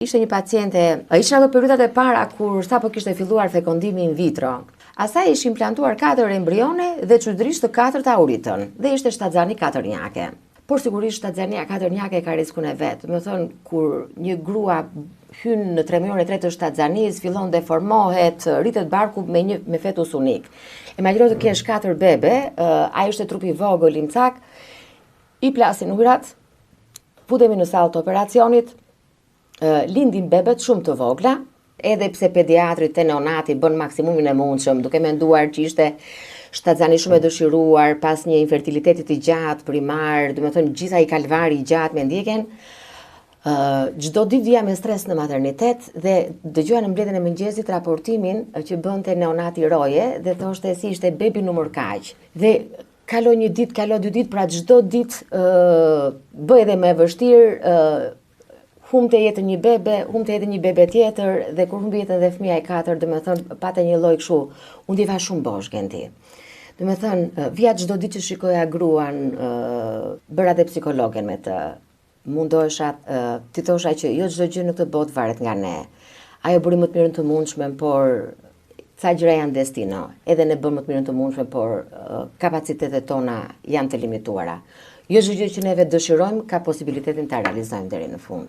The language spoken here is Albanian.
Ishte një paciente, ishte ato periudhat e para kur sapo kishte filluar fekondimi in vitro. Asaj ish implantuar 4 embrione dhe çuditërisht të 4 uritën dhe ishte shtatzani 4-njake. Por sigurisht shtatzania 4-njake ka rrezikun e vet. Do të thonë kur një grua hyn në 3 muajin e tretë të shtatzanisë, fillon deformohet, rritet barku me fetus unik. Imagjino të kesh 4 bebe, ai është trupi i vogël, imcak, i plasin ujrat, futemi në sallë të operacionit, lindin bebet shumë të vogla, edhe pse pediatrit e neonati bën maksimumin e mundshëm, duke menduar që ishte shtatzani shumë e dëshiruar pas një infertiliteti të gjatë primar, do të thënë gjithë ai kalvari i gjatë me ndjekjen. Çdo ditë vija me stres në maternitet dhe dëgjoja në mbledhjen e mëngjesit raportimin që bënte neonati Roje dhe thoshte si ishte bebi numër kaq. Dhe kaloi një ditë, kaloi 2 ditë, pra çdo ditë bëj edhe më e vështirë, humte jetën një bebe tjetër dhe kur humbi jetën dhe fëmia e 4, domethënë pate një lloj kështu, unë ndieva shumë bosh Genti. Domethënë vija çdo ditë që shikoja gruan, bëra dhe psikologen me të. Mundohesha ti thosha që jo çdo gjë në këtë botë varet nga ne. Ajo bëri më të mirën të mundshme, por ca gjëra janë destino. Edhe ne bëm më të mirën të mundshme, por kapacitetet tona janë të limituara. Jo çdo gjë që neve dëshirojmë ka posibilitetin ta realizojmë deri në fund.